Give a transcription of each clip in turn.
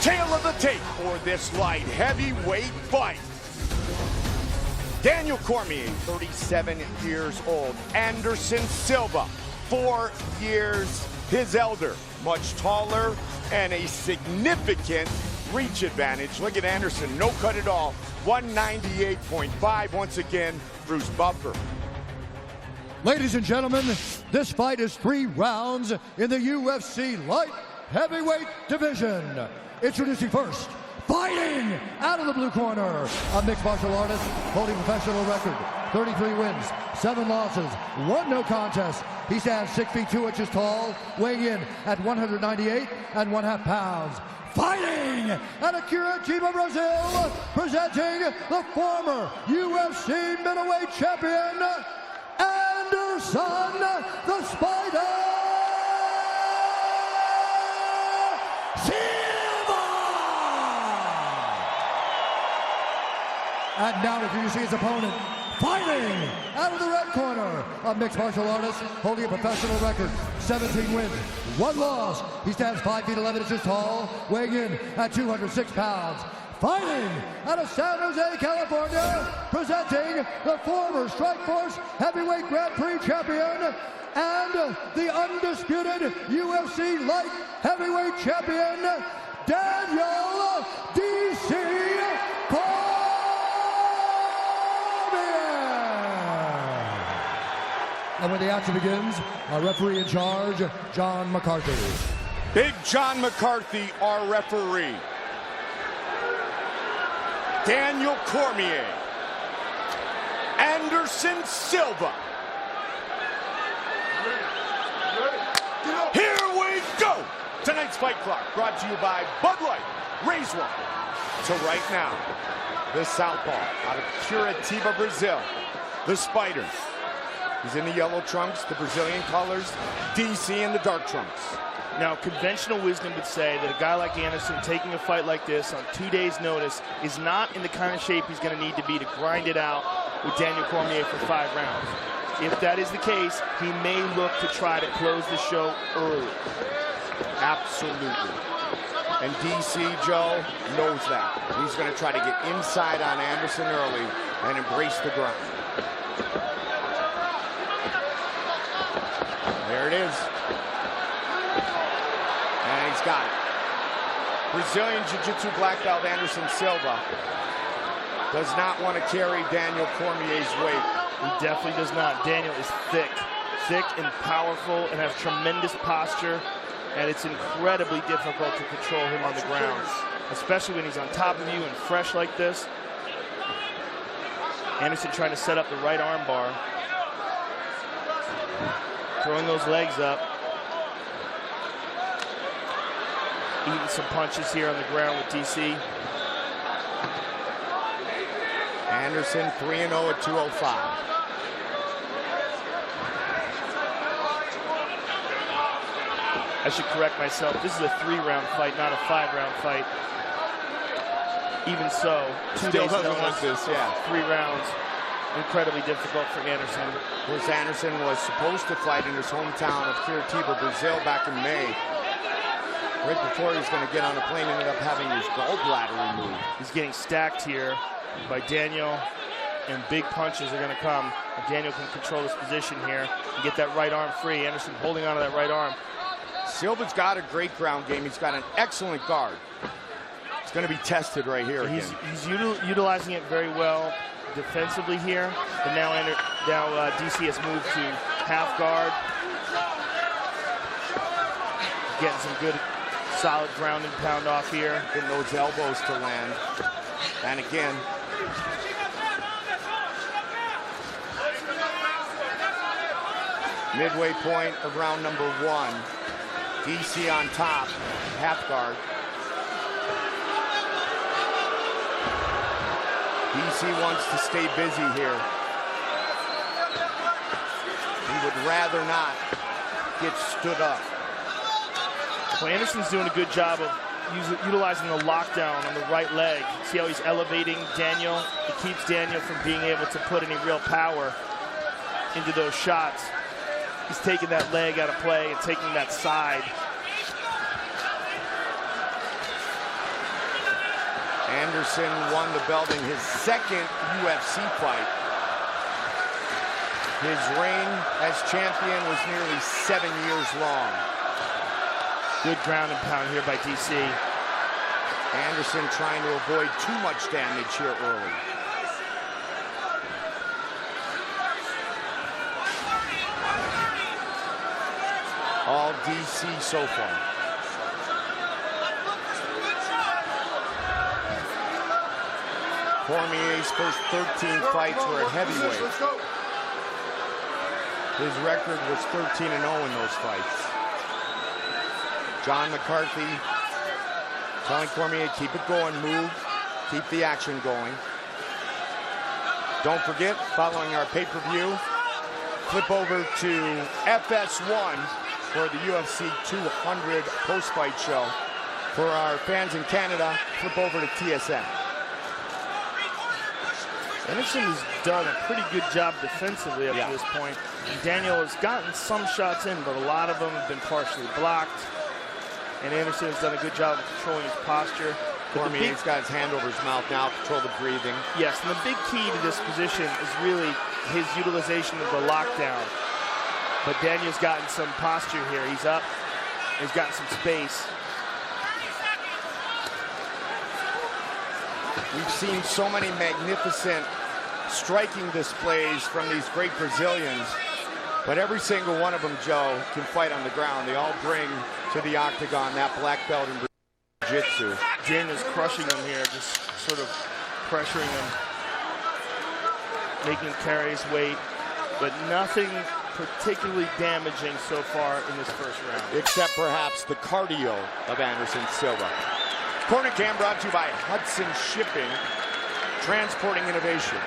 Tail of the tape for this light heavyweight fight. Daniel Cormier, 37 years old. Anderson Silva, 4 years his elder. Much taller and a significant reach advantage. Look at Anderson, no cut at all. 198.5, once again, Bruce Buffer. Ladies and gentlemen, this fight is 3 rounds in the UFC light heavyweight division. Introducing first, fighting out of the blue corner, a mixed martial artist holding professional record, 33 wins, 7 losses, 1 no contest. He stands 6 feet 2 inches tall, weighing in at 198 1/2 pounds. Fighting out of Curitiba, Brazil, presenting the former UFC middleweight champion, Anderson the Spider Silva! And now introducing his opponent, fighting out of the red corner, a mixed martial artist holding a professional record, 17 wins, 1 loss. He stands 5 feet 11 inches tall, weighing in at 206 pounds. Fighting out of San Jose, California, presenting the former Strikeforce Heavyweight Grand Prix champion and the undisputed UFC Light Heavyweight champion, Daniel D.C. And when the action begins, our referee in charge, John McCarthy. Big John McCarthy, our referee. Daniel Cormier. Anderson Silva. Here we go! Tonight's Fight Clock brought to you by Bud Light. Raise one. So right now, the southpaw out of Curitiba, Brazil, the Spider. He's in the yellow trunks, the Brazilian colors, DC in the dark trunks. Now, conventional wisdom would say that a guy like Anderson taking a fight like this on 2 days' notice is not in the kind of shape he's going to need to be to grind it out with Daniel Cormier for 5 rounds. If that is the case, he may look to try to close the show early. Absolutely. And DC, Joe, knows that. He's going to try to get inside on Anderson early and embrace the ground. There it is. And he's got it. Brazilian Jiu-Jitsu black belt Anderson Silva does not want to carry Daniel Cormier's weight. He definitely does not. Daniel is thick and powerful and has tremendous posture, and it's incredibly difficult to control him on the ground, especially when he's on top of you and fresh like this. Anderson trying to set up the right arm bar. Throwing those legs up. Eating some punches here on the ground with DC. Anderson 3-0 at 205. I should correct myself. This is a 3-round fight, not a 5-round fight. Even so, 2 days notice, this, yeah. 3 rounds. Incredibly difficult for Anderson. Of course, Anderson was supposed to fight in his hometown of Curitiba, Brazil back in May. Right before he was going to get on a plane, ended up having his gallbladder removed. He's getting stacked here by Daniel, and big punches are going to come. And Daniel can control his position here and get that right arm free. Anderson holding on to that right arm. Silva's got a great ground game. He's got an excellent guard. It's going to be tested right here again. He's utilizing it very well defensively here, but now DC has moved to half guard. Getting some good, solid ground and pound off here. Getting those elbows to land. And again. Midway point of round number 1. DC on top, half guard. DC wants to stay busy here. He would rather not get stood up. Well, Anderson's doing a good job of utilizing the lockdown on the right leg. See how he's elevating Daniel? It keeps Daniel from being able to put any real power into those shots. He's taking that leg out of play and taking that side. Anderson won the belt in his second UFC fight. His reign as champion was nearly 7 years long. Good ground and pound here by DC. Anderson trying to avoid too much damage here early. All DC so far. Cormier's first 13 fights were at heavyweight. His record was 13-0 in those fights. John McCarthy telling Cormier, keep it going, move, keep the action going. Don't forget, following our pay-per-view, flip over to FS1 for the UFC 200 post-fight show. For our fans in Canada, flip over to TSN. Anderson has done a pretty good job defensively up to this point. And Daniel has gotten some shots in, but a lot of them have been partially blocked. And Anderson has done a good job of controlling his posture. Cormier's got his hand over his mouth now, control the breathing. Yes, and the big key to this position is really his utilization of the lockdown. But Daniel's gotten some posture here. He's up, he's gotten some space. We've seen so many magnificent striking displays from these great Brazilians, but every single one of them, Joe, can fight on the ground. They all bring to the octagon that black belt in jiu-jitsu. Daniel's crushing him here, just sort of pressuring him, making him carry his weight, but nothing particularly damaging so far in this first round. Except perhaps the cardio of Anderson Silva. Corner Cam brought to you by Hudson Shipping, transporting innovation.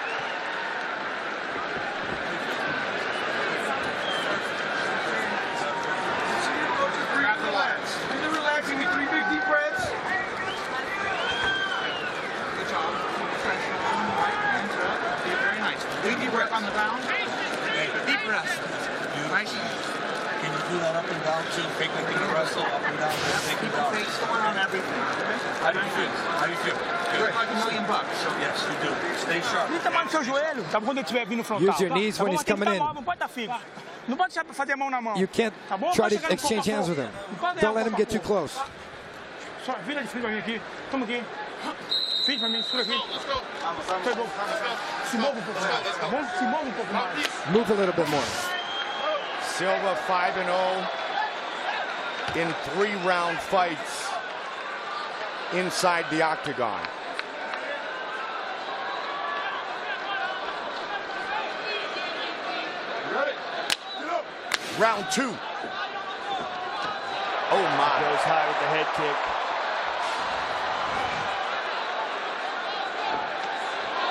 Relax. Really relax. Give me 3 big deep breaths. Good job. Very nice. Big deep breath on the down. Deep breath. Nice. Can you do that up and down too? Fake like you wrestle up and down, take it down. Face going on everything. How do you feel? How do you feel? Good. Like $1 million. Yes, you do. Stay sharp. Use your knees when he's coming in. You can't try to exchange hands with him. Don't let him get too close. Move a little bit more. Silva 5-0 in 3-round fights inside the octagon. Round 2. Oh my. Goes high with the head kick.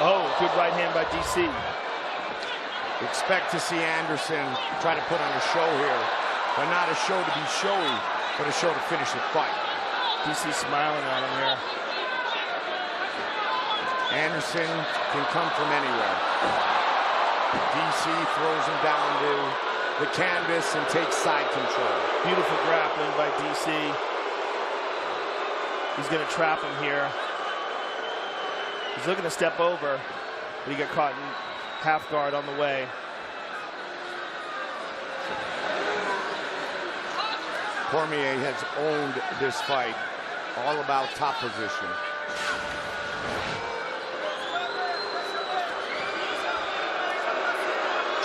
Oh, good right hand by DC. Expect to see Anderson try to put on a show here, but not a show to be showy, but a show to finish the fight. DC smiling at him here. Anderson can come from anywhere. DC throws him down to the canvas and takes side control. Beautiful grappling by DC. He's going to trap him here. He's looking to step over, but he got caught in half guard on the way. Cormier has owned this fight. All about top position.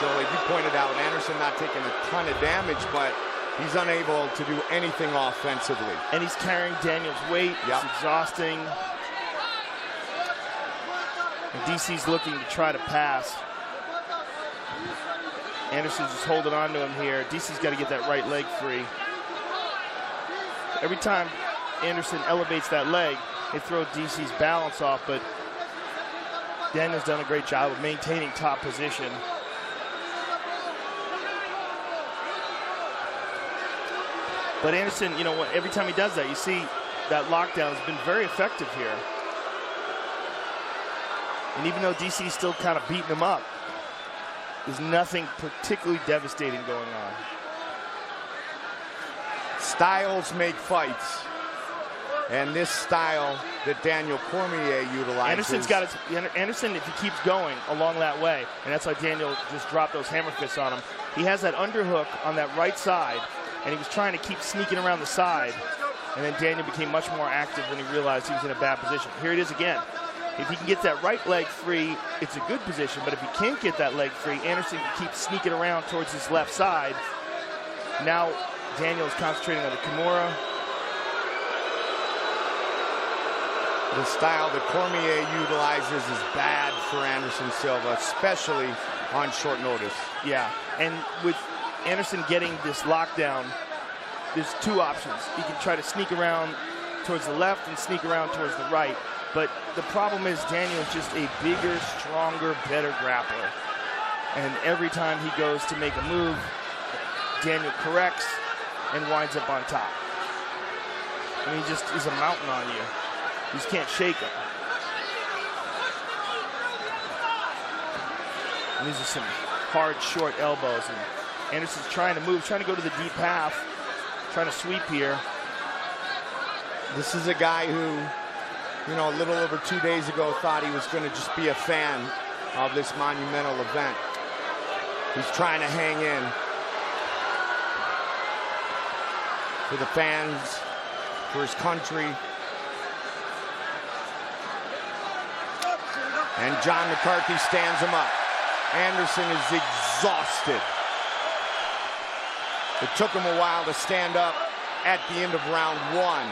Joey, you pointed out Anderson not taking a ton of damage, but he's unable to do anything offensively. And he's carrying Daniel's weight. It's exhausting. And DC's looking to try to pass. Anderson's just holding on to him here. DC's got to get that right leg free. Every time Anderson elevates that leg, it throws DC's balance off, but Daniel's done a great job of maintaining top position. But Anderson, you know, every time he does that, you see that lockdown has been very effective here. And even though DC's still kind of beating him up, there's nothing particularly devastating going on. Styles make fights. And this style that Daniel Cormier utilizes. Anderson, if he keeps going along that way, and that's why Daniel just dropped those hammer fists on him. He has that underhook on that right side, and he was trying to keep sneaking around the side. And then Daniel became much more active when he realized he was in a bad position. Here it is again. If he can get that right leg free, it's a good position. But if he can't get that leg free, Anderson can keep sneaking around towards his left side. Now Daniel is concentrating on the Kimura. The style that Cormier utilizes is bad for Anderson Silva, especially on short notice. Yeah, and with Anderson getting this lockdown, there's two options. He can try to sneak around towards the left and sneak around towards the right. But the problem is Daniel is just a bigger, stronger, better grappler. And every time he goes to make a move, Daniel corrects and winds up on top. And he just is a mountain on you. You just can't shake him. And these are some hard, short elbows. And Anderson's trying to move, trying to go to the deep half, trying to sweep here. This is a guy who, you know, a little over 2 days ago thought he was going to just be a fan of this monumental event. He's trying to hang in for the fans, for his country. And John McCarthy stands him up. Anderson is exhausted. It took him a while to stand up at the end of round one.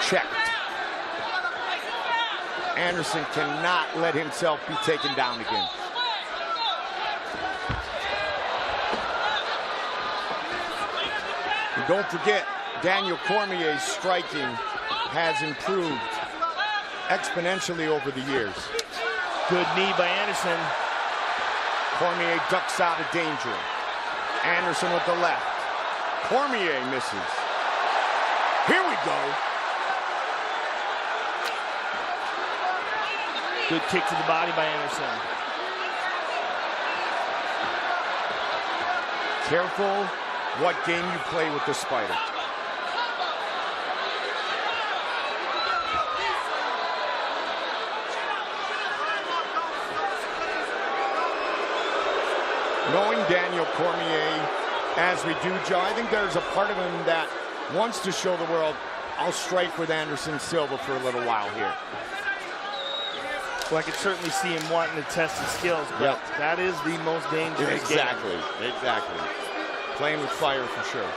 Checked. Anderson cannot let himself be taken down again. And don't forget, Daniel Cormier's striking has improved exponentially over the years. Good knee by Anderson. Cormier ducks out of danger. Anderson with the left. Cormier misses. Here we go. Good kick to the body by Anderson. Careful what game you play with the Spider. Knowing Daniel Cormier as we do, Joe, I think there's a part of him that wants to show the world, I'll strike with Anderson Silva for a little while here. Well, I could certainly see him wanting to test his skills, but that is the most dangerous game. Exactly. Playing with fire for sure.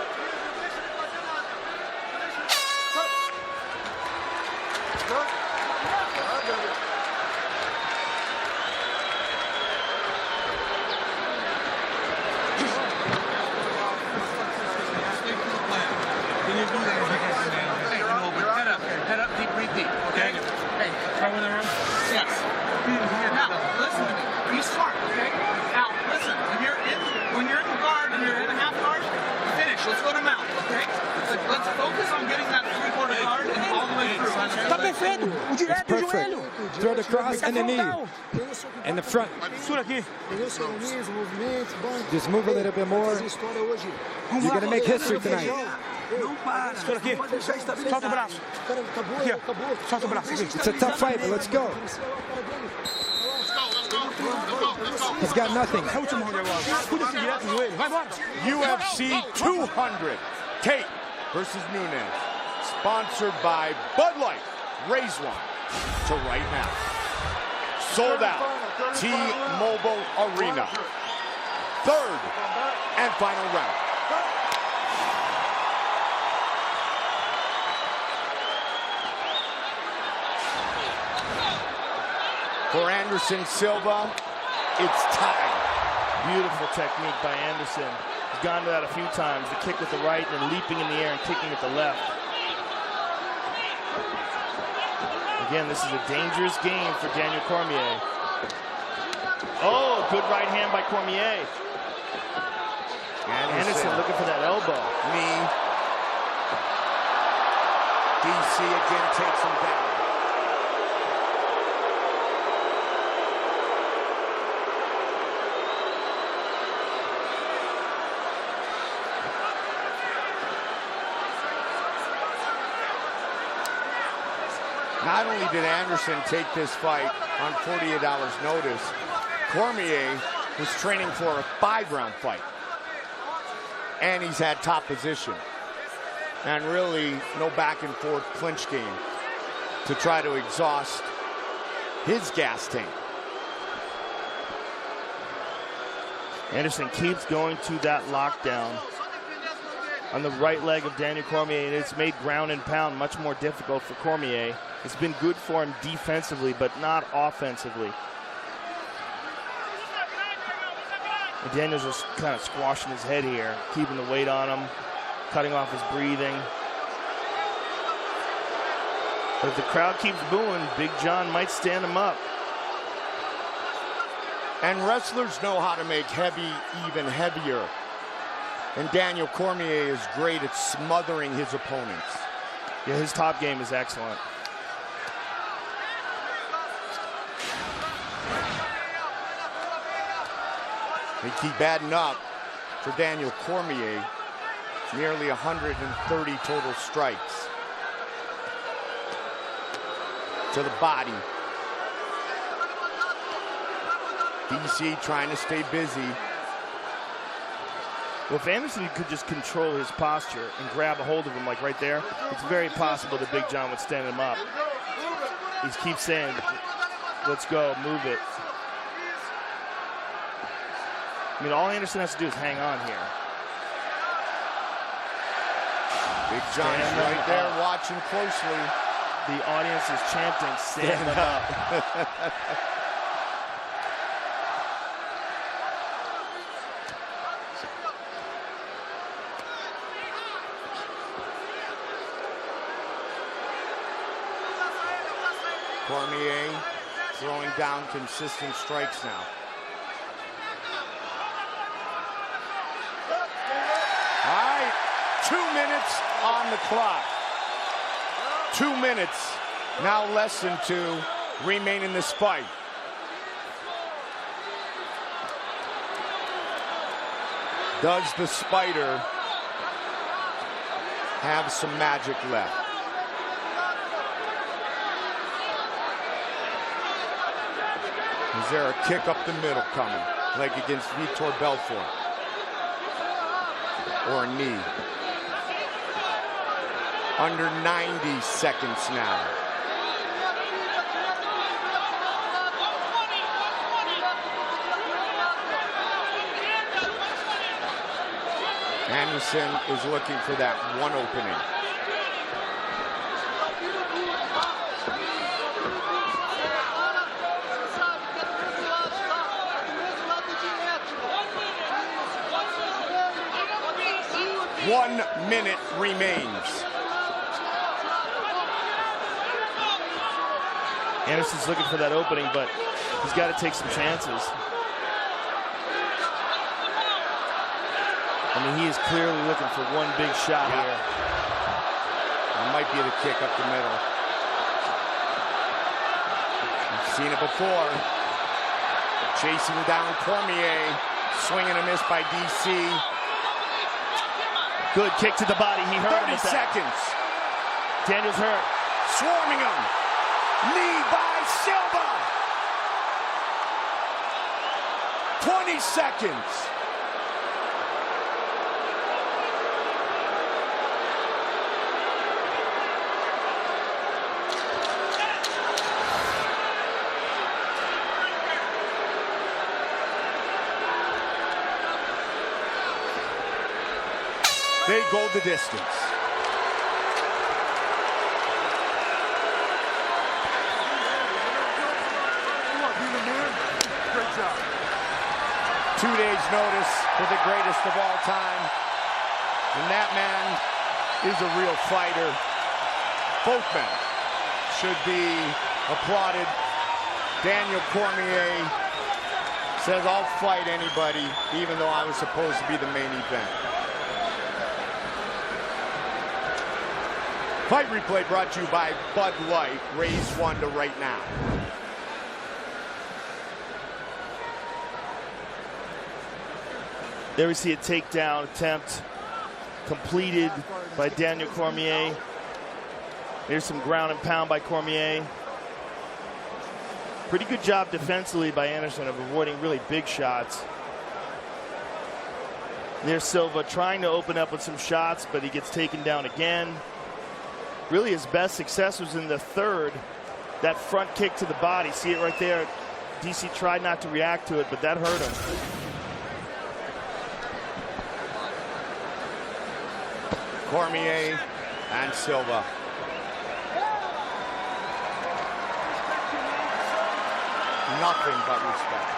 Head up, deep, breathe deep, okay? Hey, try with her. Yes. Now, listen to me. Be smart, okay? Now, listen. When you're in the guard and you're in a half guard, finish. Let's go to mount, okay? Let's focus on getting that three-quarter guard and all the way through. Tá perfeito. O direto e o joelho. Throw the cross and the knee. And the front. Just move a little bit more. You're going to make history tonight. Segura aqui. Solta o braço. Aqui, ó. Solta o braço. Aqui. It's a tough fight, but let's go. He's got nothing. É o último round agora. Cuida esse direto no joelho. Vai embora. UFC 200. Tate versus Nunes. Sponsored by Bud Light. Raise one to right now. Sold out. T-Mobile Arena. Third and final round. For Anderson Silva, it's time. Beautiful technique by Anderson. He's gone to that a few times. The kick with the right and then leaping in the air and kicking with the left. Again, this is a dangerous game for Daniel Cormier. Oh, good right hand by Cormier. Anderson looking for that elbow. Knee. DC again takes him down. Not only did Anderson take this fight on 48 hours notice, Cormier was training for a 5-round fight. And he's had top position. And really no back and forth clinch game to try to exhaust his gas tank. Anderson keeps going to that lockdown on the right leg of Daniel Cormier, and it's made ground and pound much more difficult for Cormier. It's been good for him defensively, but not offensively. And Daniel's just kind of squashing his head here, keeping the weight on him, cutting off his breathing. But if the crowd keeps booing, Big John might stand him up. And wrestlers know how to make heavy even heavier. And Daniel Cormier is great at smothering his opponents. Yeah, his top game is excellent. They keep adding up for Daniel Cormier. Nearly 130 total strikes to the body. DC trying to stay busy. Well, if Anderson could just control his posture and grab a hold of him like right there, it's very possible that Big John would stand him up. He keeps saying, let's go, move it. I mean, all Anderson has to do is hang on here. Big John is right there watching closely. The audience is chanting, stand up. Cormier throwing down consistent strikes now. All right, 2 minutes on the clock. 2 minutes, now less than 2, remain in this fight. Does the Spider have some magic left? Is there a kick up the middle coming, like against Vitor Belfort? Or a knee? Under 90 seconds now. Anderson is looking for that one opening. One minute remains. Anderson's looking for that opening, but he's got to take some chances. I mean, he is clearly looking for one big shot here. That might be the kick up the middle. We've seen it before. Chasing down Cormier. Swing and a miss by DC. Good kick to the body. He hurt him 30 seconds. Daniel's hurt. Swarming him. Knee by Silva. 20 seconds. They go the distance. Great job. 2 days notice for the greatest of all time. And that man is a real fighter. Both men should be applauded. Daniel Cormier says, I'll fight anybody, even though I was supposed to be the main event. Fight replay brought to you by Bud Light. Raise one to right now. There we see a takedown attempt completed by Daniel Cormier. Here's some ground and pound by Cormier. Pretty good job defensively by Anderson of avoiding really big shots. There's Silva trying to open up with some shots, but he gets taken down again. Really his best success was in the third. That front kick to the body. See it right there. DC tried not to react to it, but that hurt him. Cormier and Silva. Nothing but respect.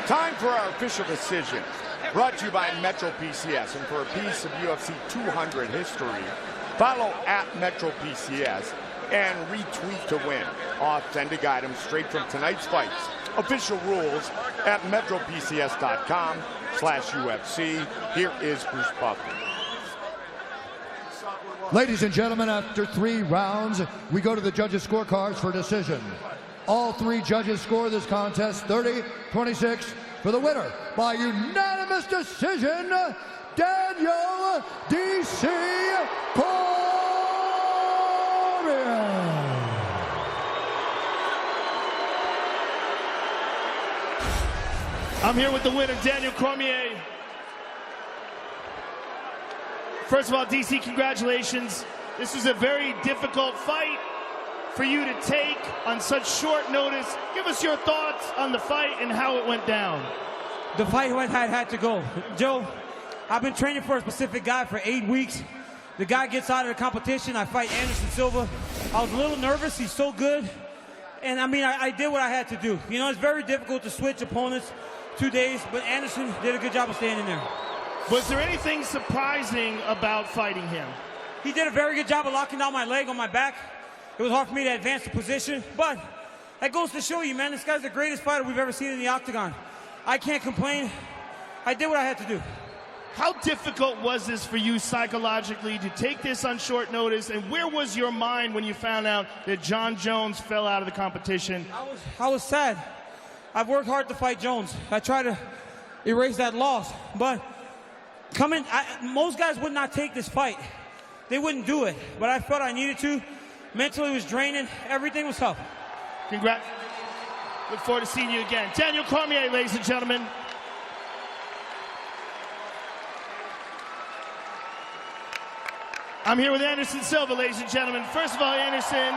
Time for our official decision. Brought to you by Metro PCS. And for a piece of UFC 200 history, follow @MetroPCS and retweet to win authentic items straight from tonight's fights. Official rules at metropcs.com/UFC. Here is Bruce Buffer. Ladies and gentlemen, after 3 rounds, we go to the judges' scorecards for decision. All 3 judges score this contest 30-26 for the winner by unanimous decision, Daniel D.C. Cormier. I'm here with the winner, Daniel Cormier. First of all, DC, congratulations. This was a very difficult fight for you to take on such short notice. Give us your thoughts on the fight and how it went down. The fight had to go. Joe, I've been training for a specific guy for 8 weeks. The guy gets out of the competition. I fight Anderson Silva. I was a little nervous. He's so good. And I mean, I did what I had to do. You know, it's very difficult to switch opponents 2 days, but Anderson did a good job of staying in there. Was there anything surprising about fighting him? He did a very good job of locking down my leg on my back. It was hard for me to advance the position, but that goes to show you, man, this guy's the greatest fighter we've ever seen in the octagon. I can't complain. I did what I had to do. How difficult was this for you psychologically to take this on short notice, and where was your mind when you found out that John Jones fell out of the competition? I was sad. I've worked hard to fight Jones. I try to erase that loss, but most guys would not take this fight. They wouldn't do it, but I felt I needed to. Mentally it was draining. Everything was tough. Congrats. Look forward to seeing you again. Daniel Cormier, ladies and gentlemen. I'm here with Anderson Silva, ladies and gentlemen. First of all, Anderson,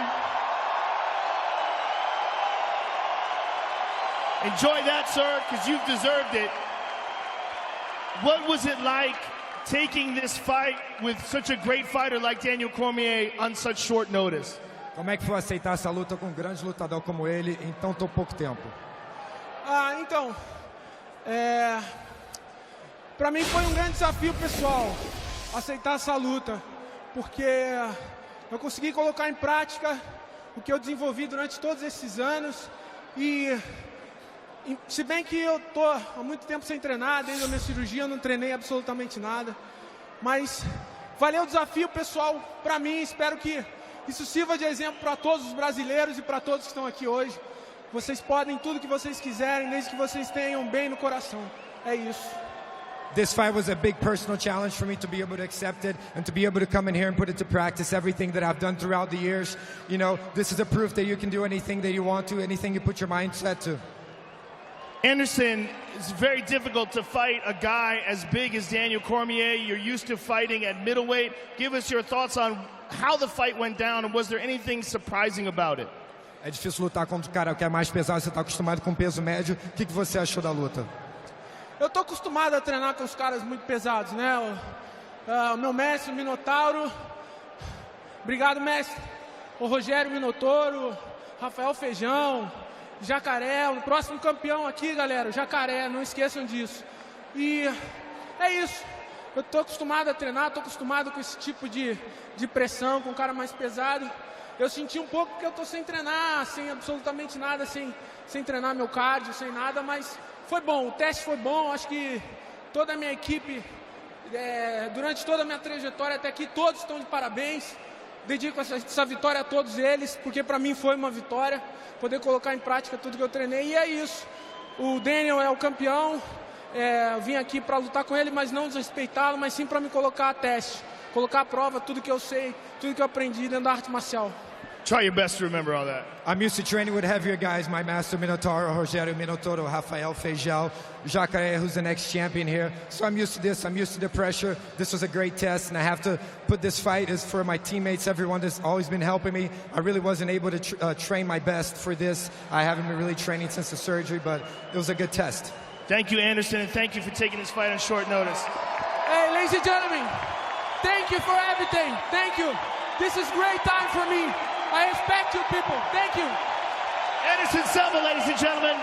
enjoy that, sir, because you've deserved it. What was it like taking this fight with such a great fighter like Daniel Cormier on such short notice? Como é que foi aceitar essa luta com um grande lutador como ele em tão pouco tempo? Para mim foi um grande desafio pessoal aceitar essa luta, porque eu consegui colocar em prática o que eu desenvolvi durante todos esses anos e se bem que eu tô há muito tempo sem treinar, desde a minha cirurgia eu não treinei absolutamente nada, mas valeu o desafio pessoal para mim. Espero que isso sirva de exemplo para todos os brasileiros e para todos que estão aqui hoje. Vocês podem tudo que vocês quiserem, desde que vocês tenham bem no coração. É isso. This fight was a big personal challenge for me to be able to accept it and to be able to come in here and put it to practice everything that I've done throughout the years. You know, this is a proof that you can do anything that you want to, anything you put your mindset to. Anderson, it's very difficult to fight a guy as big as Daniel Cormier. You're used to fighting at middleweight. Give us your thoughts on how the fight went down, and was there anything surprising about it? É difícil lutar contra o cara que é mais pesado, você está acostumado com peso médio. O que você achou da luta? Eu tô acostumado a treinar com os caras muito pesados, né? O meu mestre, o Minotauro. Obrigado, mestre. O Rogério Minotouro, Rafael Feijão, Jacaré, o próximo campeão aqui, galera, o Jacaré, não esqueçam disso. E é isso. Eu tô acostumado a treinar, tô acostumado com esse tipo de pressão, com um cara mais pesado. Eu senti um pouco que eu tô sem treinar, sem absolutamente nada, sem treinar meu cardio, sem nada, mas foi bom, o teste foi bom. Acho que toda a minha equipe, durante toda a minha trajetória até aqui, todos estão de parabéns. dedico essa vitória a todos eles, porque para mim foi uma vitória, poder colocar em prática tudo que eu treinei, e é isso. O Daniel é o campeão, eu vim aqui para lutar com ele, mas não desrespeitá-lo, mas sim para me colocar a teste, colocar à prova tudo que eu sei, tudo que eu aprendi dentro da arte marcial. Try your best to remember all that. I'm used to training with heavier guys, my master Minotauro, Rogério Minotauro, Rafael Feijão, Jacaré, who's the next champion here. So I'm used to this, I'm used to the pressure. This was a great test, and I have to put this fight is for my teammates, everyone that's always been helping me. I really wasn't able to train my best for this. I haven't been really training since the surgery, but it was a good test. Thank you, Anderson, and thank you for taking this fight on short notice. Hey, ladies and gentlemen, thank you for everything. Thank you. This is great time for me. I respect you people. Thank you. Anderson Silva, ladies and gentlemen.